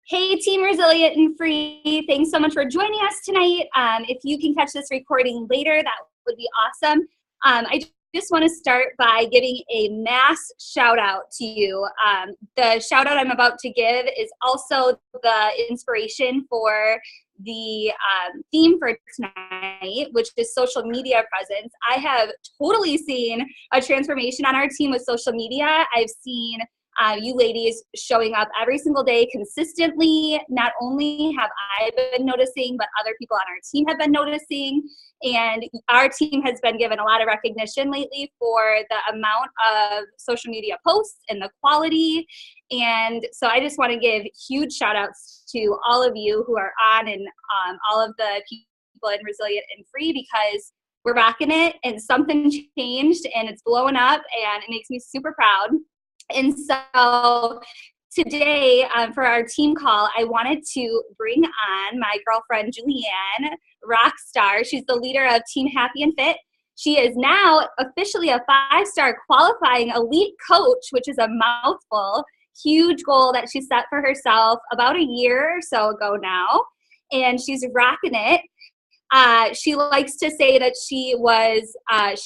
Hey, Team Resilient and Free. Thanks so much for joining us tonight. If you can catch this recording later, that would be awesome. I just want to start by giving a mass shout out to you. The shout out I'm about to give is also the inspiration for the theme for tonight, which is social media presence. I have totally seen a transformation on our team with social media. I've seen you ladies showing up every single day consistently. Not only have I been noticing, but other people on our team have been noticing. And our team has been given a lot of recognition lately for the amount of social media posts and the quality. And so I just want to give huge shout outs to all of you who are on and all of the people in Resilient and Free, because we're rocking it and something changed and it's blowing up and it makes me super proud. And so today for our team call, I wanted to bring on my girlfriend, Julianne, rock star. She's the leader of Team Happy and Fit. She is now officially a 5-star qualifying elite coach, which is a mouthful. Huge goal that she set for herself about a year or so ago now. And she's rocking it. She likes to say that she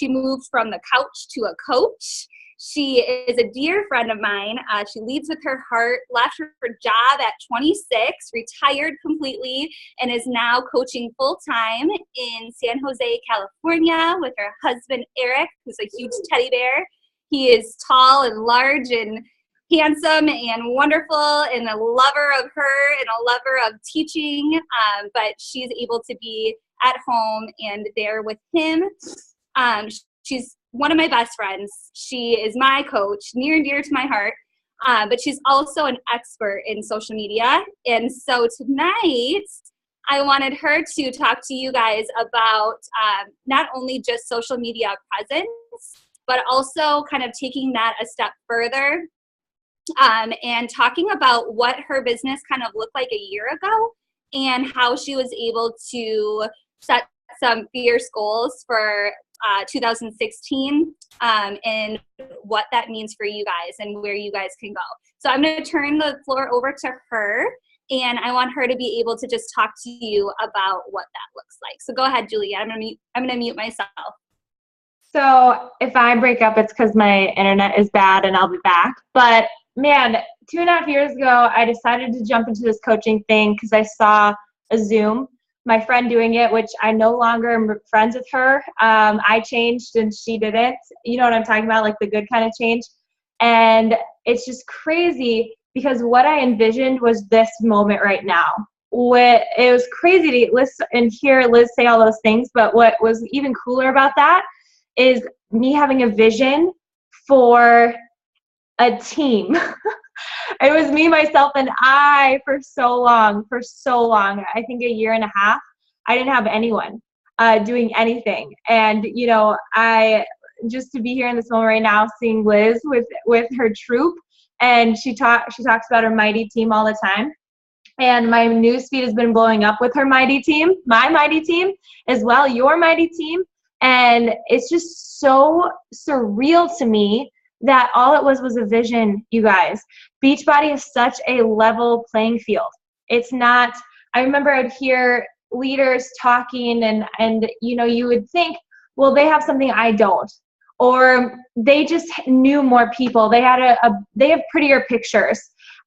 moved from the couch to a coach. She is a dear friend of mine. She leads with her heart, left her job at 26, retired completely, and is now coaching full-time in San Jose, California with her husband, Eric, who's a huge teddy bear. He is tall and large and handsome and wonderful and a lover of her and a lover of teaching, but she's able to be at home and there with him. She's one of my best friends. She is my coach, near and dear to my heart, but she's also an expert in social media. And so tonight, I wanted her to talk to you guys about not only just social media presence, but also kind of taking that a step further and talking about what her business kind of looked like a year ago and how she was able to set some fierce goals for 2016 and what that means for you guys and where you guys can go. So I'm going to turn the floor over to her, and I want her to be able to just talk to you about what that looks like. So go ahead, Julia. I'm going to mute myself. So if I break up, it's because my internet is bad and I'll be back. But man, 2.5 years ago, I decided to jump into this coaching thing because I saw a Zoom, my friend doing it, which I no longer am friends with her. I changed and she didn't. You know what I'm talking about, like the good kind of change. And it's just crazy because what I envisioned was this moment right now. It was crazy to listen and hear Liz say all those things, but what was even cooler about that is me having a vision for a team. It was me, myself, and I for so long. I think a year and a half, I didn't have anyone doing anything. And, you know, I just to be here in this moment right now, seeing Liz with her troop, and she talks about her mighty team all the time. And my newsfeed has been blowing up with her mighty team, my mighty team as well, your mighty team. And it's just so surreal to me that all it was a vision, you guys. Beachbody is such a level playing field. It's not, I remember I'd hear leaders talking and you know, you would think, well, they have something I don't. Or they just knew more people. They have prettier pictures.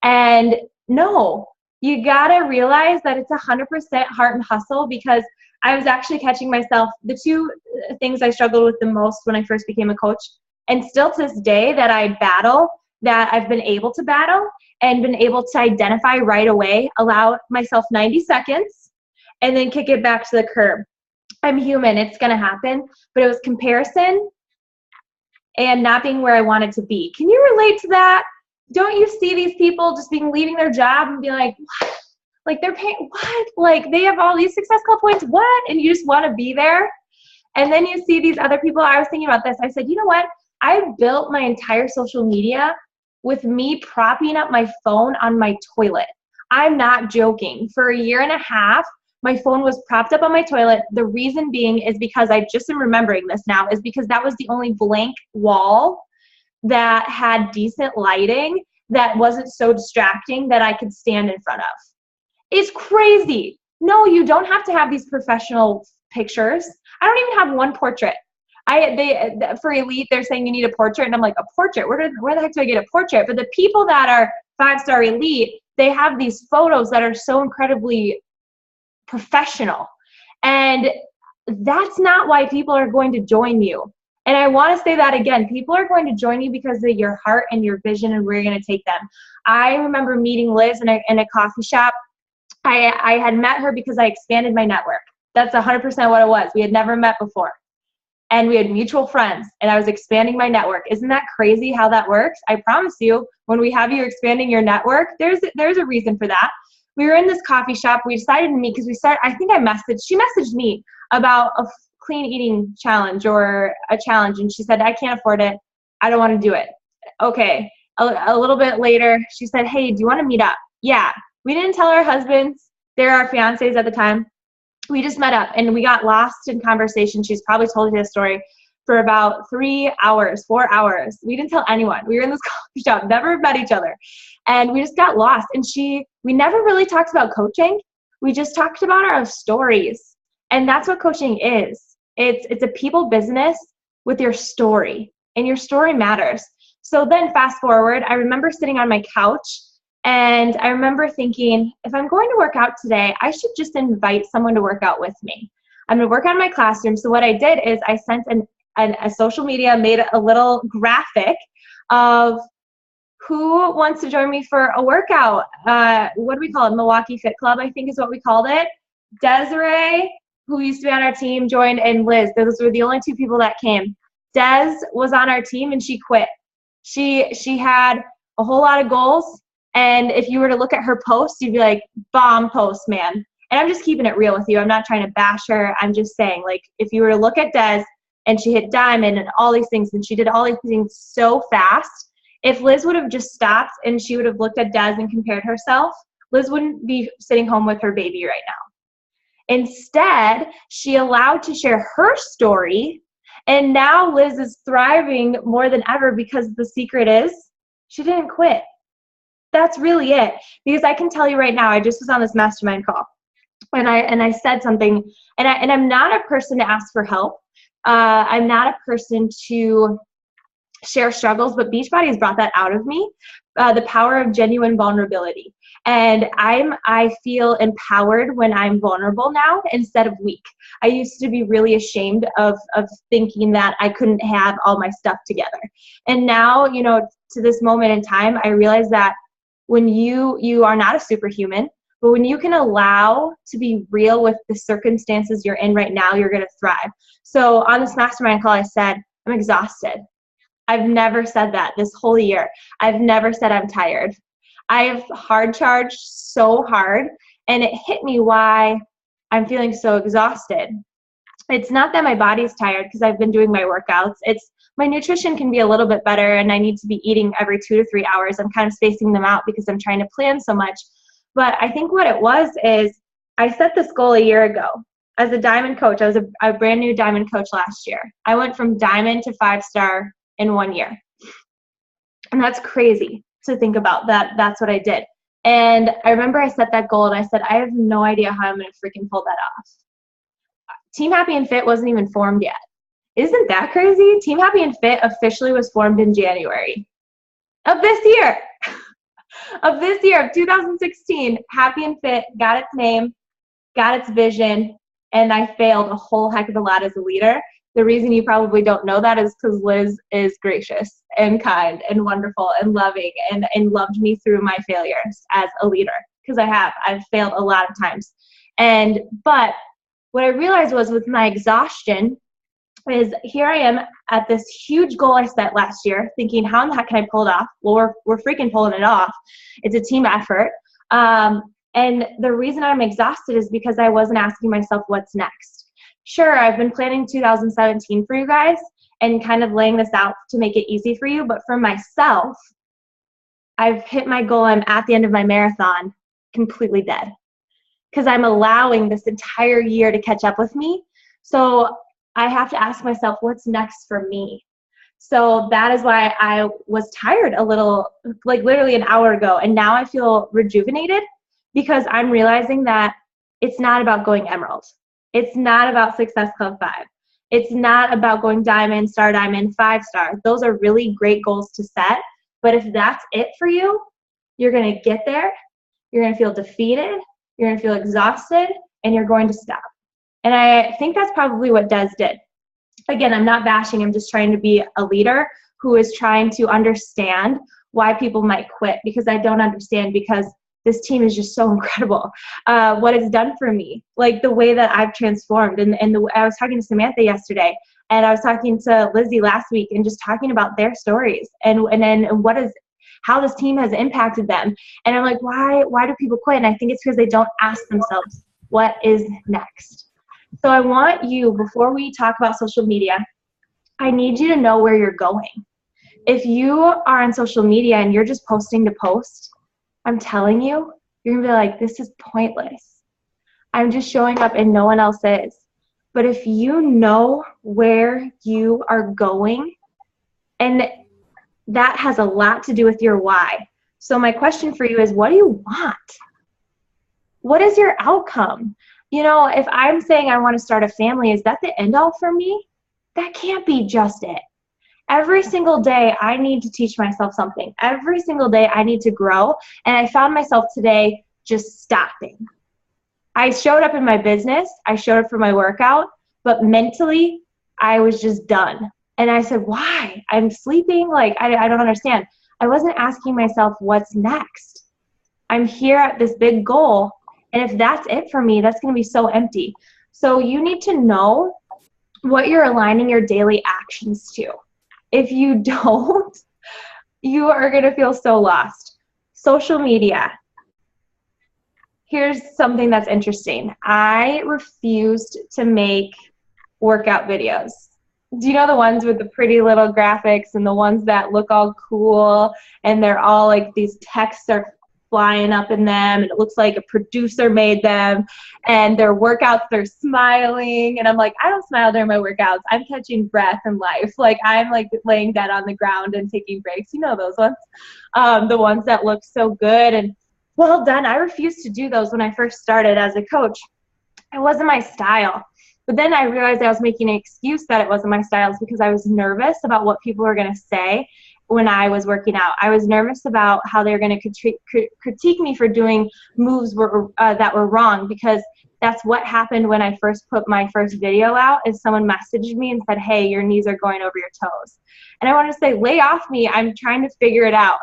And no, you gotta realize that it's 100% heart and hustle, because I was actually catching myself, the two things I struggled with the most when I first became a coach, and still to this day that I battle, that I've been able to battle and been able to identify right away, allow myself 90 seconds, and then kick it back to the curb. I'm human, it's gonna happen, but it was comparison and not being where I wanted to be. Can you relate to that? Don't you see these people just leaving their job and be like, what? Like they're paying, what? Like they have all these Success Club points, what? And you just wanna be there. And then you see these other people. I was thinking about this. I said, you know what? I built my entire social media with me propping up my phone on my toilet. I'm not joking. For a year and a half, my phone was propped up on my toilet. The reason being is because I just am remembering this now, is because that was the only blank wall that had decent lighting that wasn't so distracting that I could stand in front of. It's crazy. No, you don't have to have these professional pictures. I don't even have one portrait. For elite, they're saying you need a portrait, and I'm like, a portrait? Where the heck do I get a portrait? But the people that are 5-star elite, they have these photos that are so incredibly professional, and that's not why people are going to join you. And I want to say that again, people are going to join you because of your heart and your vision and where you're going to take them. I remember meeting Liz in a coffee shop. I had met her because I expanded my network. That's 100% what it was. We had never met before. And we had mutual friends, and I was expanding my network. Isn't that crazy how that works? I promise you, when we have you expanding your network, there's a reason for that. We were in this coffee shop. We decided to meet because she messaged me about a clean eating challenge or a challenge, and she said, I can't afford it. I don't want to do it. Okay. A little bit later, she said, hey, do you want to meet up? Yeah. We didn't tell our husbands. They're our fiancés at the time. We just met up, and we got lost in conversation. She's probably told you this story for about 4 hours. We didn't tell anyone. We were in this coffee shop, never met each other. And we just got lost. And we never really talked about coaching. We just talked about our stories. And that's what coaching is. It's a people business with your story, and your story matters. So then fast forward, I remember sitting on my couch, and I remember thinking, if I'm going to work out today, I should just invite someone to work out with me. I'm going to work on my classroom. So what I did is I sent a social media, made a little graphic of who wants to join me for a workout. What do we call it? Milwaukee Fit Club, I think is what we called it. Desiree, who used to be on our team, joined, and Liz. Those were the only 2 people that came. Des was on our team, and she quit. She had a whole lot of goals. And if you were to look at her posts, you'd be like, bomb post, man. And I'm just keeping it real with you. I'm not trying to bash her. I'm just saying, like, if you were to look at Des and she hit diamond and all these things, and she did all these things so fast, if Liz would have just stopped and she would have looked at Des and compared herself, Liz wouldn't be sitting home with her baby right now. Instead, she allowed to share her story, and now Liz is thriving more than ever because the secret is she didn't quit. That's really it. Because I can tell you right now, I just was on this mastermind call, and I said something, and I'm not a person to ask for help. I'm not a person to share struggles, but Beachbody has brought that out of me, the power of genuine vulnerability. And I feel empowered when I'm vulnerable now instead of weak. I used to be really ashamed of thinking that I couldn't have all my stuff together. And now, to this moment in time, I realize that when you are not a superhuman, but when you can allow to be real with the circumstances you're in right now, you're going to thrive. So on this mastermind call, I said, I'm exhausted. I've never said that this whole year. I've never said I'm tired. I've hard charged so hard, and it hit me why I'm feeling so exhausted. It's not that my body's tired because I've been doing my workouts. It's my nutrition can be a little bit better, and I need to be eating every 2 to 3 hours. I'm kind of spacing them out because I'm trying to plan so much. But I think what it was is I set this goal a year ago. As a diamond coach, I was a brand new diamond coach last year. I went from diamond to 5-star in 1 year. And that's crazy to think about that. That's what I did. And I remember I set that goal, and I said, I have no idea how I'm going to freaking pull that off. Team Happy and Fit wasn't even formed yet. Isn't that crazy? Team Happy and Fit officially was formed in January of this year. Of 2016. Happy and Fit got its name, got its vision, and I failed a whole heck of a lot as a leader. The reason you probably don't know that is because Liz is gracious and kind and wonderful and loving and loved me through my failures as a leader, because I've failed a lot of times. But what I realized was with my exhaustion is here I am at this huge goal I set last year, thinking, how in the heck can I pull it off? Well, we're freaking pulling it off. It's a team effort. And the reason I'm exhausted is because I wasn't asking myself what's next. Sure, I've been planning 2017 for you guys and kind of laying this out to make it easy for you. But for myself, I've hit my goal. I'm at the end of my marathon completely dead because I'm allowing this entire year to catch up with me. So I have to ask myself, what's next for me? So that is why I was tired a little, like literally an hour ago. And now I feel rejuvenated because I'm realizing that it's not about going emerald. It's not about Success Club 5. It's not about going diamond, star diamond, 5-star. Those are really great goals to set. But if that's it for you, you're going to get there. You're going to feel defeated. You're going to feel exhausted, and you're going to stop. And I think that's probably what Des did. Again, I'm not bashing. I'm just trying to be a leader who is trying to understand why people might quit, because I don't understand, because this team is just so incredible. What it's done for me, like the way that I've transformed. And I was talking to Samantha yesterday, and I was talking to Lizzie last week, and just talking about their stories and then how this team has impacted them. And I'm like, why do people quit? And I think it's because they don't ask themselves, what is next? So I want you, before we talk about social media, I need you to know where you're going. If you are on social media and you're just posting to post, I'm telling you, you're gonna be like, this is pointless. I'm just showing up and no one else is. But if you know where you are going, and that has a lot to do with your why. So my question for you is, what do you want? What is your outcome? You know, if I'm saying I want to start a family, is that the end all for me? That can't be just it. Every single day, I need to teach myself something. Every single day, I need to grow. And I found myself today just stopping. I showed up in my business. I showed up for my workout. But mentally, I was just done. And I said, why? I'm sleeping? Like, I don't understand. I wasn't asking myself, what's next? I'm here at this big goal. And if that's it for me, that's going to be so empty. So you need to know what you're aligning your daily actions to. If you don't, you are going to feel so lost. Social media. Here's something that's interesting. I refused to make workout videos. Do you know the ones with the pretty little graphics and the ones that look all cool and they're all like these texts are flying up in them and it looks like a producer made them, and their workouts, they're smiling, and I'm like, I don't smile during my workouts. I'm catching breath in life. Like I'm like laying dead on the ground and taking breaks. You know those ones, the ones that look so good and well done. I refused to do those when I first started as a coach. It wasn't my style. But then I realized I was making an excuse that it wasn't my style because I was nervous about what people were going to say when I was working out. I was nervous about how they were going to critique me for doing moves that were wrong, because that's what happened when I first put my first video out, is someone messaged me and said, hey, your knees are going over your toes. And I wanted to say, lay off me. I'm trying to figure it out.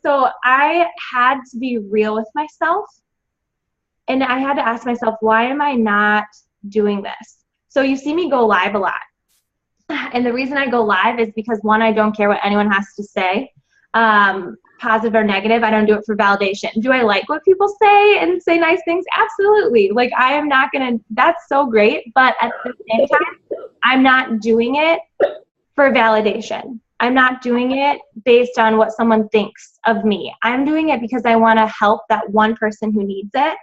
So I had to be real with myself. And I had to ask myself, why am I not doing this? So you see me go live a lot. And the reason I go live is because, one, I don't care what anyone has to say, positive or negative. I don't do it for validation. Do I like what people say and say nice things? Absolutely. Like, I am not going to, that's so great. But at the same time, I'm not doing it for validation. I'm not doing it based on what someone thinks of me. I'm doing it because I want to help that one person who needs it.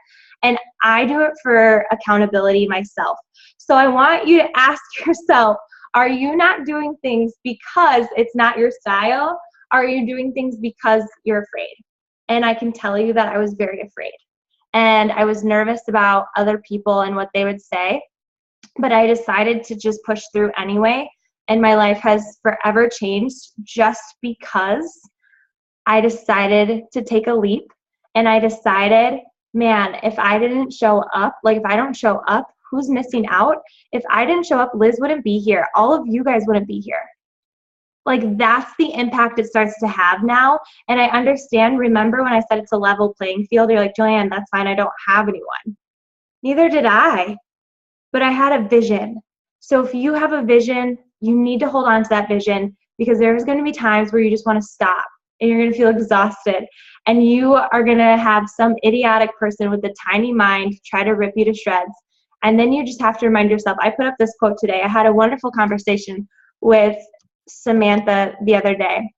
And I do it for accountability myself. So I want you to ask yourself, are you not doing things because it's not your style? Are you doing things because you're afraid? And I can tell you that I was very afraid. And I was nervous about other people and what they would say. But I decided to just push through anyway. And my life has forever changed just because I decided to take a leap. And I decided, man, if I didn't show up, like if I don't show up, who's missing out? If I didn't show up, Liz wouldn't be here. All of you guys wouldn't be here. Like, that's the impact it starts to have now. And I understand, remember when I said it's a level playing field? You're like, Joanne, that's fine. I don't have anyone. Neither did I. But I had a vision. So if you have a vision, you need to hold on to that vision, because there's going to be times where you just want to stop and you're going to feel exhausted. And you are going to have some idiotic person with a tiny mind try to rip you to shreds. And then you just have to remind yourself. I put up this quote today. I had a wonderful conversation with Samantha the other day,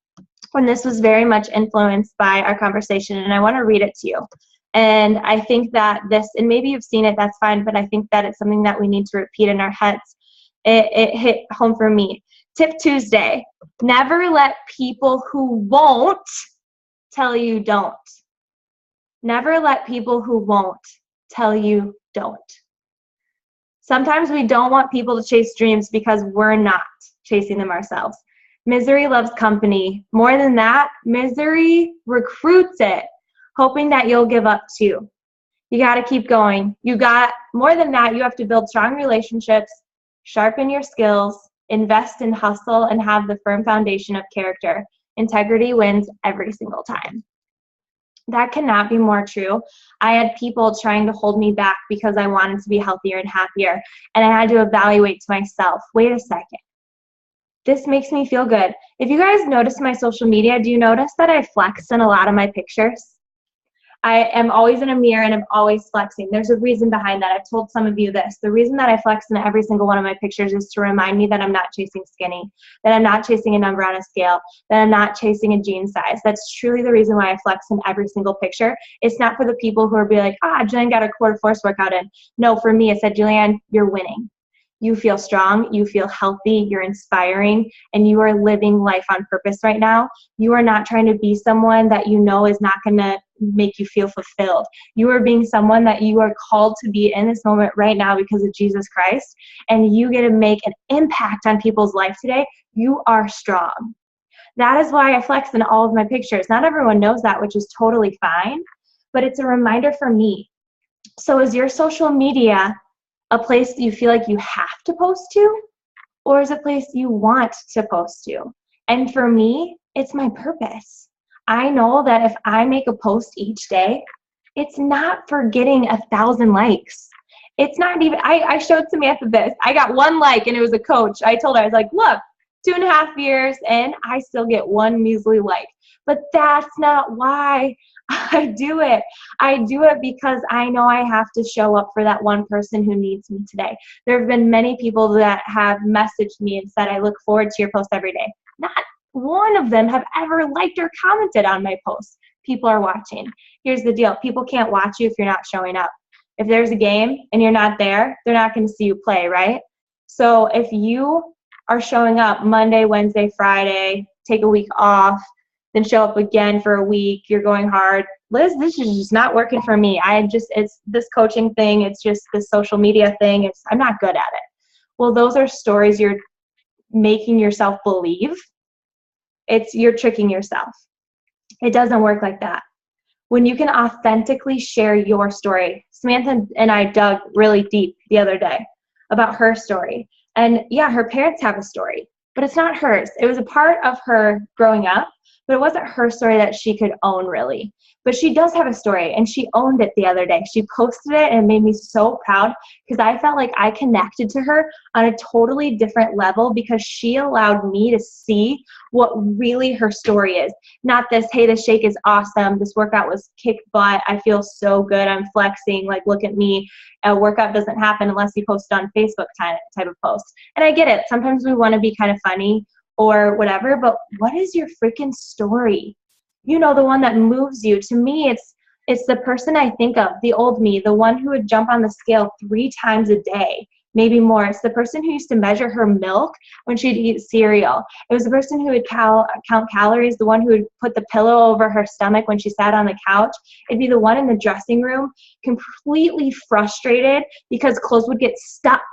when this was very much influenced by our conversation. And I want to read it to you. And I think that this, and maybe you've seen it, that's fine, but I think that it's something that we need to repeat in our heads. It hit home for me. Tip Tuesday, never let people who won't tell you don't. Never let people who won't tell you don't. Sometimes we don't want people to chase dreams because we're not chasing them ourselves. Misery loves company. More than that, misery recruits it, hoping that you'll give up too. You got to keep going. More than that, you have to build strong relationships, sharpen your skills, invest in hustle, and have the firm foundation of character. Integrity wins every single time. That cannot be more true. I had people trying to hold me back because I wanted to be healthier and happier, and I had to evaluate to myself, wait a second. This makes me feel good. If you guys notice my social media, do you notice that I flex in a lot of my pictures? I am always in a mirror and I'm always flexing. There's a reason behind that. I've told some of you this. The reason that I flex in every single one of my pictures is to remind me that I'm not chasing skinny, that I'm not chasing a number on a scale, that I'm not chasing a jean size. That's truly the reason why I flex in every single picture. It's not for the people who are be like, Julianne got a quarter force workout in. No, for me, it said, Julianne, you're winning. You feel strong, you feel healthy, you're inspiring, and you are living life on purpose right now. You are not trying to be someone that you know is not going to make you feel fulfilled. You are being someone that you are called to be in this moment right now because of Jesus Christ, and you get to make an impact on people's life today. You are strong. That is why I flex in all of my pictures. Not everyone knows that, which is totally fine, but it's a reminder for me. So is your social media a place that you feel like you have to post to, or is it a place you want to post to? And for me, it's my purpose. I know that if I make a post each day, it's not for getting 1,000 likes. It's not even, I showed Samantha this. I got 1 like and it was a coach. I told her, I was like, look, 2.5 years and I still get 1 measly like. But that's not why I do it. I do it because I know I have to show up for that one person who needs me today. There have been many people that have messaged me and said, I look forward to your post every day. Not one of them have ever liked or commented on my posts. People are watching. Here's the deal. People can't watch you if you're not showing up. If there's a game and you're not there, they're not going to see you play, right? So if you are showing up Monday, Wednesday, Friday, take a week off, then show up again for a week, you're going hard. Liz, this is just not working for me. It's this coaching thing. It's just this social media thing. I'm not good at it. Well, those are stories you're making yourself believe. You're tricking yourself. It doesn't work like that. When you can authentically share your story. Samantha and I dug really deep the other day about her story. And yeah, her parents have a story, but it's not hers. It was a part of her growing up, but it wasn't her story that she could own really. But she does have a story, and she owned it the other day. She posted it, and it made me so proud because I felt like I connected to her on a totally different level because she allowed me to see what really her story is. Not this, hey, this shake is awesome. This workout was kick butt. I feel so good. I'm flexing. Like, look at me. A workout doesn't happen unless you post it on Facebook type of post. And I get it. Sometimes we want to be kind of funny or whatever, but what is your freaking story? You know, the one that moves you. To me, it's the person I think of, the old me, the one who would jump on the scale 3 times a day, maybe more. It's the person who used to measure her milk when she'd eat cereal. It was the person who would count calories, the one who would put the pillow over her stomach when she sat on the couch. It'd be the one in the dressing room, completely frustrated because clothes would get stuck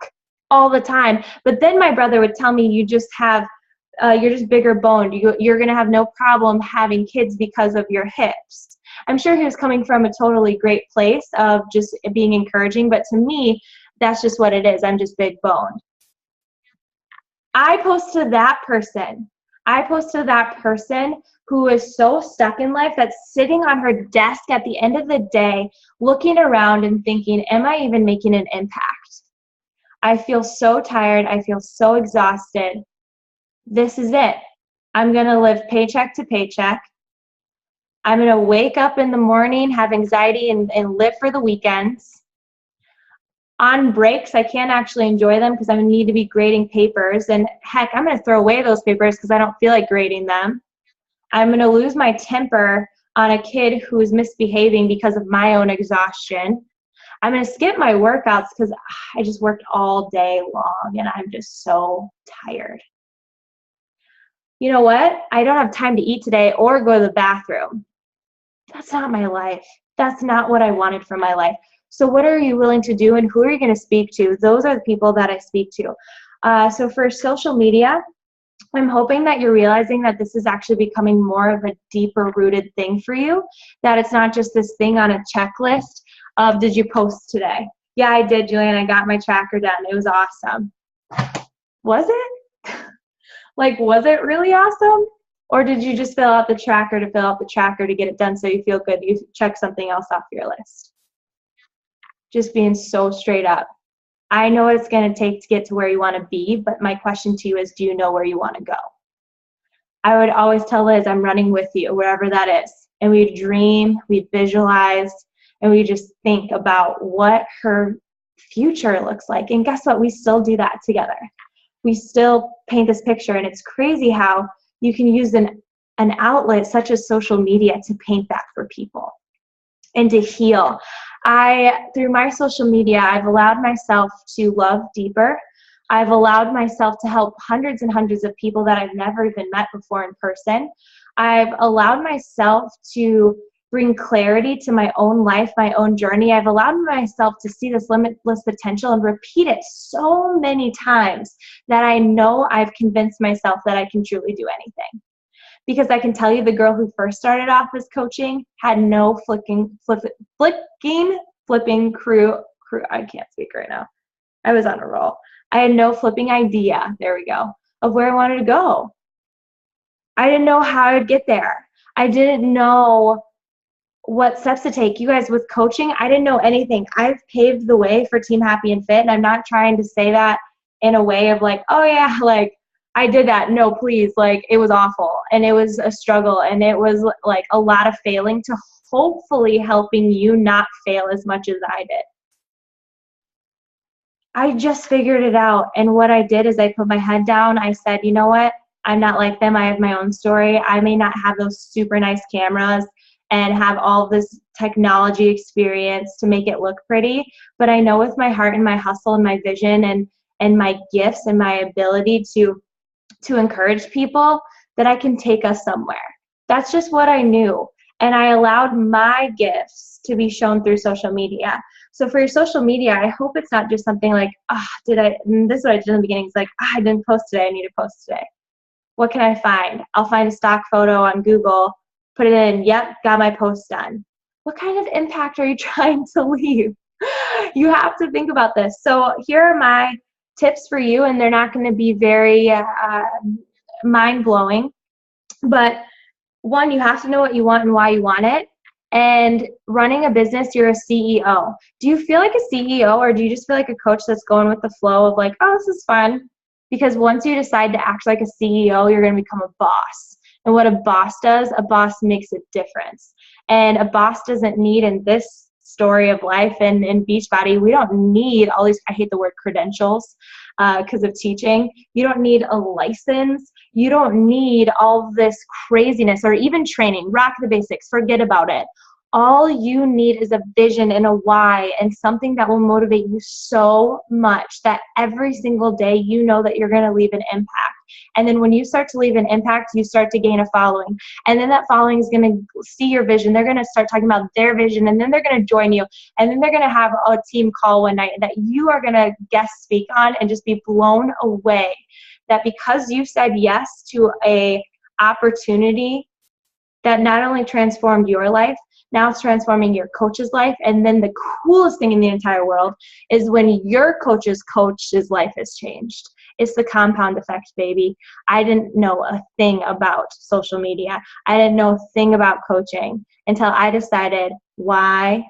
all the time. But then my brother would tell me, you're just bigger boned. You're going to have no problem having kids because of your hips. I'm sure he was coming from a totally great place of just being encouraging, but to me, that's just what it is. I'm just big boned. I post to that person who is so stuck in life that's sitting on her desk at the end of the day, looking around and thinking, am I even making an impact? I feel so tired. I feel so exhausted. This is it. I'm going to live paycheck to paycheck. I'm going to wake up in the morning, have anxiety, and live for the weekends. On breaks, I can't actually enjoy them because I need to be grading papers. And heck, I'm going to throw away those papers because I don't feel like grading them. I'm going to lose my temper on a kid who is misbehaving because of my own exhaustion. I'm going to skip my workouts because I just worked all day long and I'm just so tired. you know what? I don't have time to eat today or go to the bathroom. That's not my life. That's not what I wanted for my life. So what are you willing to do, and who are you going to speak to? Those are the people that I speak to. So for social media, I'm hoping that you're realizing that this is actually becoming more of a deeper rooted thing for you, that it's not just this thing on a checklist of, did you post today? Yeah, I did, Julian. I got my tracker done. It was awesome. Was it? Like, was it really awesome? Or did you just fill out the tracker to fill out the tracker to get it done so you feel good? You check something else off your list. Just being so straight up. I know what it's going to take to get to where you want to be, but my question to you is, do you know where you want to go? I would always tell Liz, I'm running with you, wherever that is. And we dream, we visualize, and we just think about what her future looks like. And guess what? We still do that together. We still paint this picture, and it's crazy how you can use an outlet such as social media to paint that for people and to heal. Through my social media, I've allowed myself to love deeper. I've allowed myself to help hundreds and hundreds of people that I've never even met before in person. I've allowed myself to bring clarity to my own life, my own journey. I've allowed myself to see this limitless potential and repeat it so many times that I know I've convinced myself that I can truly do anything. Because I can tell you, the girl who first started off as coaching had no flipping crew. I can't speak right now. I was on a roll. I had no flipping idea, there we go, of where I wanted to go. I didn't know how I'd get there. I didn't know what steps to take. You guys, with coaching, I didn't know anything. I've paved the way for Team Happy and Fit, and I'm not trying to say that in a way of like, oh yeah, like I did that. No, please, like it was awful, and it was a struggle, and it was like a lot of failing to hopefully helping you not fail as much as I did. I just figured it out, and what I did is I put my head down. I said, you know what? I'm not like them. I have my own story. I may not have those super nice cameras and have all this technology experience to make it look pretty, but I know with my heart and my hustle and my vision and my gifts and my ability to encourage people, that I can take us somewhere. That's just what I knew. And I allowed my gifts to be shown through social media. So for your social media, I hope it's not just something like, this is what I did in the beginning. It's like, I didn't post today. I need to post today. What can I find? I'll find a stock photo on Google, put it in, yep, got my post done. What kind of impact are you trying to leave? You have to think about this. So here are my tips for you, and they're not going to be very mind-blowing. But one, you have to know what you want and why you want it. And running a business, you're a CEO. Do you feel like a CEO, or do you just feel like a coach that's going with the flow of like, oh, this is fun? Because once you decide to act like a CEO, you're going to become a boss. And what a boss does, a boss makes a difference. And a boss doesn't need, in this story of life and in Beachbody, we don't need all these, I hate the word credentials because of teaching. You don't need a license. You don't need all this craziness or even training. Rock the basics, forget about it. All you need is a vision and a why and something that will motivate you so much that every single day you know that you're going to leave an impact. And then when you start to leave an impact, you start to gain a following. And then that following is going to see your vision. They're going to start talking about their vision, and then they're going to join you. And then they're going to have a team call one night that you are going to guest speak on and just be blown away that because you said yes to a opportunity that not only transformed your life, now it's transforming your coach's life. And then the coolest thing in the entire world is when your coach's life has changed. It's the compound effect, baby. I didn't know a thing about social media. I didn't know a thing about coaching until I decided, why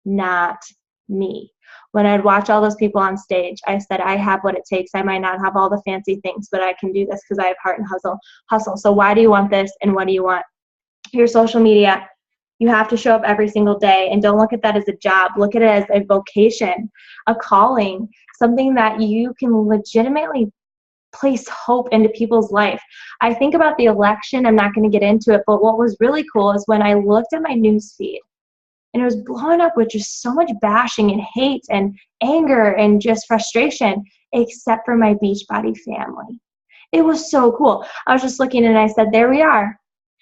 not me? When I'd watch all those people on stage, I said, I have what it takes. I might not have all the fancy things, but I can do this because I have heart and hustle. So why do you want this, and what do you want? Your social media, you have to show up every single day, and don't look at that as a job. Look at it as a vocation, a calling, something that you can legitimately place hope into people's life. I think about the election. I'm not going to get into it, but what was really cool is when I looked at my news feed, and it was blowing up with just so much bashing and hate and anger and just frustration, except for my Beachbody family. It was so cool. I was just looking and I said, there we are.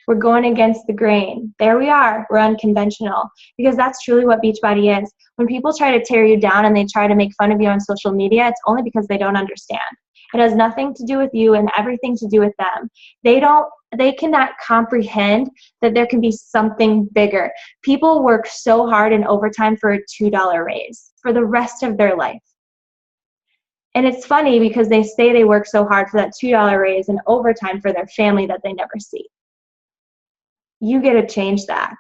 We're going against the grain. There we are. We're unconventional, because that's truly what Beachbody is. When people try to tear you down and they try to make fun of you on social media, it's only because they don't understand. It has nothing to do with you and everything to do with them. They cannot comprehend that there can be something bigger. People work so hard in overtime for a $2 raise for the rest of their life. And it's funny because they say they work so hard for that $2 raise and overtime for their family that they never see. You get to change that.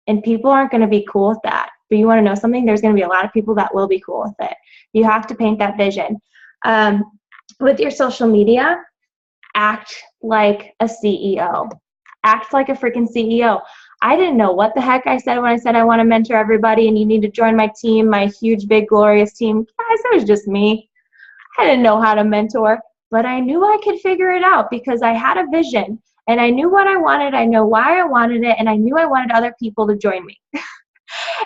And people aren't going to be cool with that. But you want to know something? There's going to be a lot of people that will be cool with it. You have to paint that vision. With your social media, act like a CEO. Act like a freaking CEO. I didn't know what the heck I said when I said I want to mentor everybody and you need to join my team, my huge, big, glorious team. Guys, that was just me. I didn't know how to mentor, but I knew I could figure it out because I had a vision and I knew what I wanted. I know why I wanted it, and I knew I wanted other people to join me.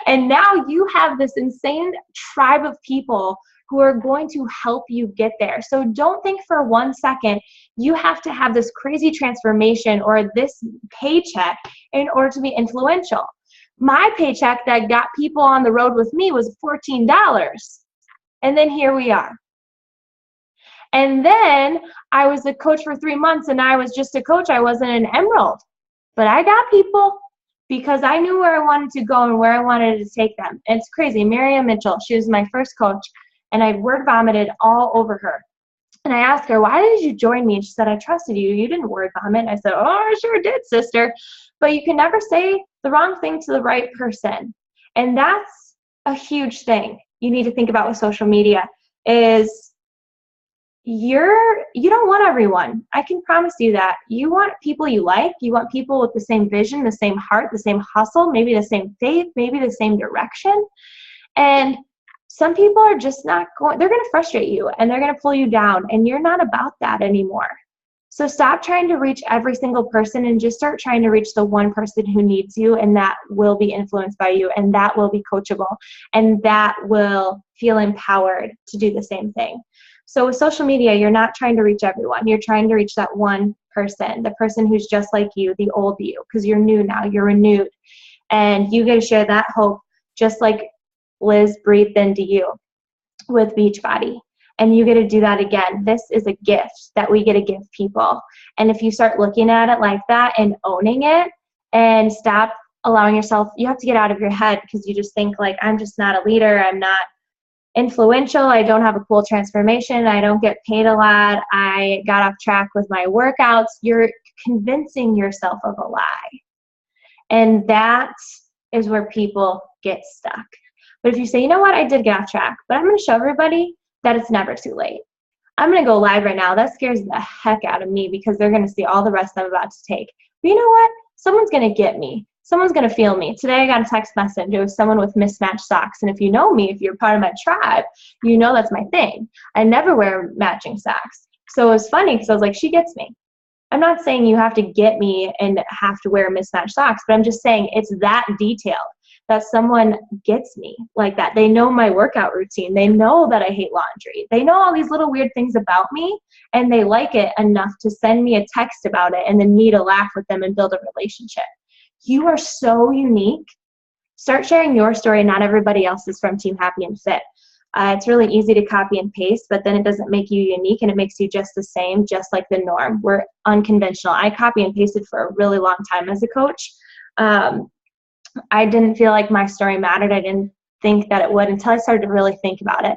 And now you have this insane tribe of people who are going to help you get there. So don't think for 1 second you have to have this crazy transformation or this paycheck in order to be influential. My paycheck that got people on the road with me was $14. And then here we are. And then I was a coach for 3 months and I was just a coach. I wasn't an emerald. But I got people because I knew where I wanted to go and where I wanted to take them. And it's crazy. Miriam Mitchell, she was my first coach, and I word vomited all over her. And I asked her, why did you join me? And she said, I trusted you. You didn't word vomit. And I said, oh, I sure did, sister. But you can never say the wrong thing to the right person. And that's a huge thing you need to think about with social media is you don't want everyone. I can promise you that. You want people you like. You want people with the same vision, the same heart, the same hustle, maybe the same faith, maybe the same direction. And some people are just not going, they're going to frustrate you and they're going to pull you down, and you're not about that anymore. So stop trying to reach every single person and just start trying to reach the one person who needs you, and that will be influenced by you, and that will be coachable, and that will feel empowered to do the same thing. So with social media, you're not trying to reach everyone. You're trying to reach that one person, the person who's just like you, the old you, because you're new now, you're renewed. And you get to share that hope just like Liz breathed into you with Beachbody. And you get to do that again. This is a gift that we get to give people. And if you start looking at it like that and owning it, and stop allowing yourself, you have to get out of your head because you just think like, I'm just not a leader. I'm not influential. I don't have a cool transformation. I don't get paid a lot. I got off track with my workouts. You're convincing yourself of a lie. And that is where people get stuck. But if you say, you know what, I did get off track, but I'm going to show everybody that it's never too late. I'm going to go live right now. That scares the heck out of me because they're going to see all the rest I'm about to take. But you know what? Someone's going to get me. Someone's going to feel me. Today I got a text message. It was someone with mismatched socks. And if you know me, if you're part of my tribe, you know that's my thing. I never wear matching socks. So it was funny because I was like, she gets me. I'm not saying you have to get me and have to wear mismatched socks, but I'm just saying it's that detailed that someone gets me like that. They know my workout routine. They know that I hate laundry. They know all these little weird things about me, and they like it enough to send me a text about it and then me to laugh with them and build a relationship. You are so unique. Start sharing your story, not everybody else's from Team Happy and Fit. It's really easy to copy and paste, but then it doesn't make you unique, and it makes you just the same, just like the norm. We're unconventional. I copy and pasted for a really long time as a coach. I didn't feel like my story mattered. I didn't think that it would until I started to really think about it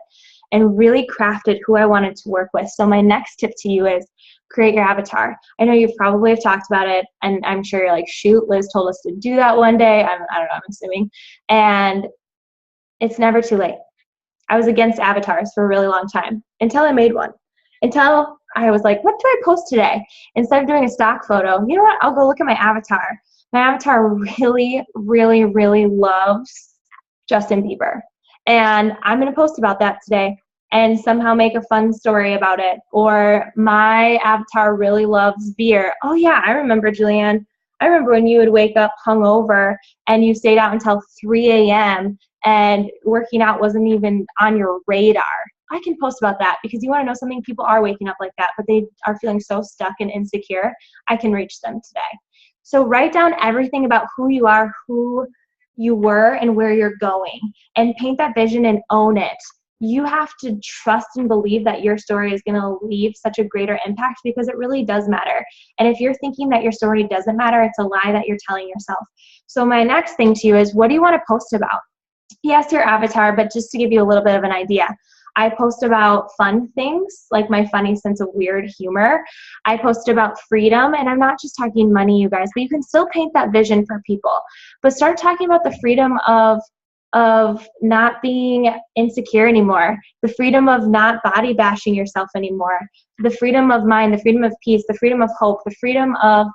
and really crafted who I wanted to work with. So my next tip to you is create your avatar. I know you probably have talked about it, and I'm sure you're like, shoot, Liz told us to do that one day. I don't know, I'm assuming. And it's never too late. I was against avatars for a really long time until I made one. Until I was like, what do I post today? Instead of doing a stock photo, you know what? I'll go look at my avatar. My avatar really, really, really loves Justin Bieber. And I'm going to post about that today and somehow make a fun story about it. Or my avatar really loves beer. Oh, yeah, I remember, Julianne. I remember when you would wake up hungover and you stayed out until 3 a.m. and working out wasn't even on your radar. I can post about that, because you want to know something? People are waking up like that, but they are feeling so stuck and insecure. I can reach them today. So write down everything about who you are, who you were, and where you're going, and paint that vision and own it. You have to trust and believe that your story is going to leave such a greater impact, because it really does matter. And if you're thinking that your story doesn't matter, it's a lie that you're telling yourself. So my next thing to you is, what do you want to post about? Yes, your avatar, but just to give you a little bit of an idea. I post about fun things, like my funny sense of weird humor. I post about freedom, and I'm not just talking money, you guys, but you can still paint that vision for people. But start talking about the freedom of not being insecure anymore, the freedom of not body bashing yourself anymore, the freedom of mind, the freedom of peace, the freedom of hope, the freedom of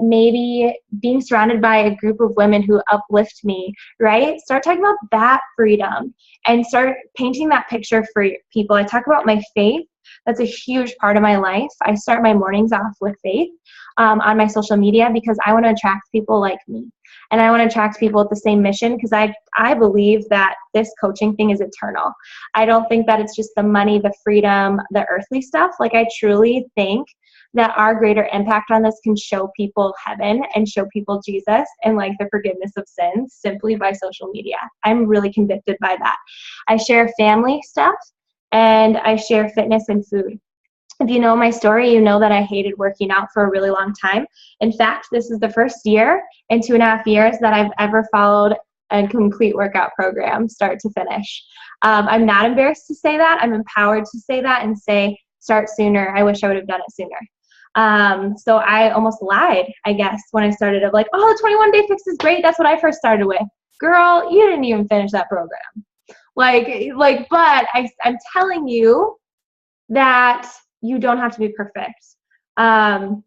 maybe being surrounded by a group of women who uplift me, right? Start talking about that freedom and start painting that picture for people. I talk about my faith. That's a huge part of my life. I start my mornings off with faith on my social media, because I want to attract people like me. And I want to attract people with the same mission, because I believe that this coaching thing is eternal. I don't think that it's just the money, the freedom, the earthly stuff. Like, I truly think that our greater impact on this can show people heaven and show people Jesus and like the forgiveness of sins simply by social media. I'm really convicted by that. I share family stuff, and I share fitness and food. If you know my story, you know that I hated working out for a really long time. In fact, this is the first year in 2.5 years that I've ever followed a complete workout program, start to finish. I'm not embarrassed to say that. I'm empowered to say that and say, start sooner. I wish I would have done it sooner. So I almost lied, I guess, when I started of like, oh, the 21-day fix is great. That's what I first started with. Girl, you didn't even finish that program. But I'm telling you that you don't have to be perfect. And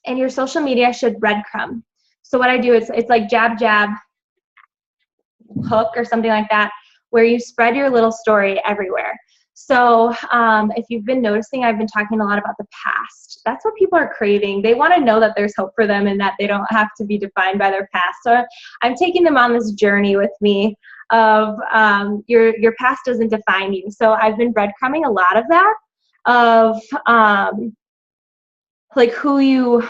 your social media should breadcrumb. So what I do is, it's like jab, jab, hook or something like that, where you spread your little story everywhere. So if you've been noticing, I've been talking a lot about the past. That's what people are craving. They want to know that there's hope for them and that they don't have to be defined by their past. So I'm taking them on this journey with me of your past doesn't define you. So I've been breadcrumbing a lot of that, of like who you,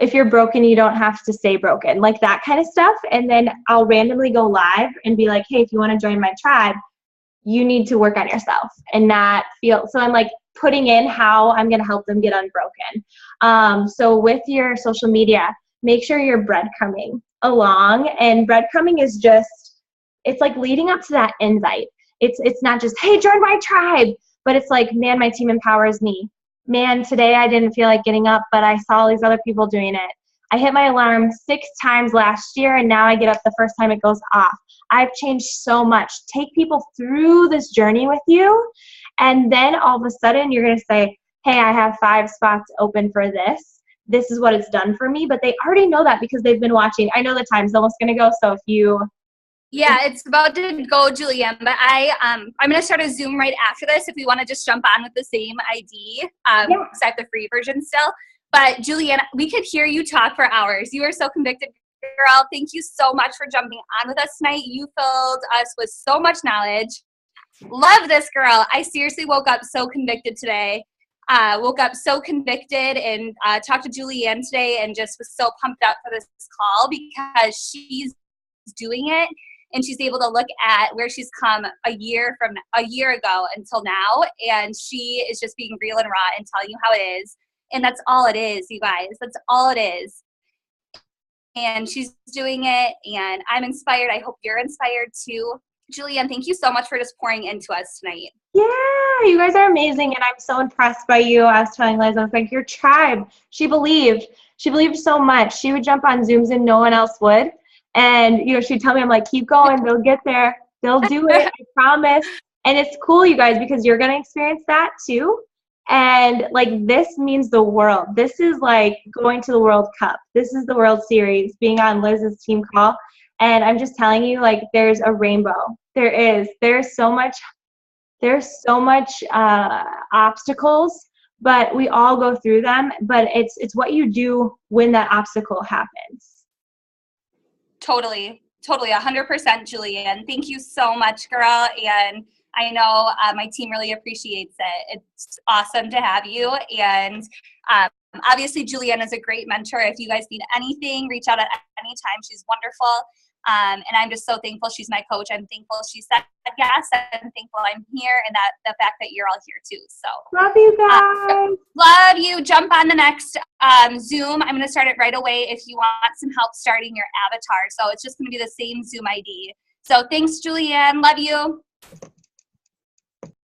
if you're broken, you don't have to stay broken, like that kind of stuff. And then I'll randomly go live and be like, hey, if you want to join my tribe, you need to work on yourself and not feel, so I'm like putting in how I'm going to help them get unbroken. So with your social media, make sure you're breadcrumbing along, and breadcrumbing is just, it's like leading up to that invite. It's not just, hey, join my tribe, but it's like, man, my team empowers me. Man, today I didn't feel like getting up, but I saw all these other people doing it. I hit my alarm 6 times last year, and now I get up the first time it goes off. I've changed so much. Take people through this journey with you, and then all of a sudden you're going to say, hey, I have 5 spots open for this. This is what it's done for me. But they already know that because they've been watching. I know the time's almost going to go, so if you... Yeah, it's about to go, Julianne, but I'm going to start a Zoom right after this if we want to just jump on with the same ID, because I have the free version still. But Julianne, we could hear you talk for hours. You are so convicted, girl. Thank you so much for jumping on with us tonight. You filled us with so much knowledge. Love this, girl. I seriously woke up so convicted today. Woke up so convicted and talked to Julianne today and just was so pumped up for this call because she's doing it. And she's able to look at where she's come a year ago until now. And she is just being real and raw and telling you how it is. And that's all it is, you guys. That's all it is. And she's doing it. And I'm inspired. I hope you're inspired too. Julianne, thank you so much for just pouring into us tonight. Yeah, you guys are amazing. And I'm so impressed by you. I was telling Liz, I was like, your tribe. She believed so much. She would jump on Zooms and no one else would. And, she'd tell me, I'm like, keep going. They'll get there. They'll do it. I promise. And it's cool, you guys, because you're going to experience that too. And, like, this means the world. This is like going to the World Cup. This is the World Series, being on Liz's team call. And I'm just telling you, like, there's a rainbow. There is. There's so much obstacles, but we all go through them. But it's what you do when that obstacle happens. Totally, 100%, Julianne. Thank you so much, girl. And I know my team really appreciates it. It's awesome to have you. And obviously, Julianne is a great mentor. If you guys need anything, reach out at any time. She's wonderful. And I'm just so thankful she's my coach. I'm thankful she said yes. I'm thankful I'm here, and that the fact that you're all here too. So Love you guys. love you. Jump on the next Zoom. I'm going to start it right away if you want some help starting your avatar. So it's just going to be the same Zoom ID. So thanks, Julianne. Love you.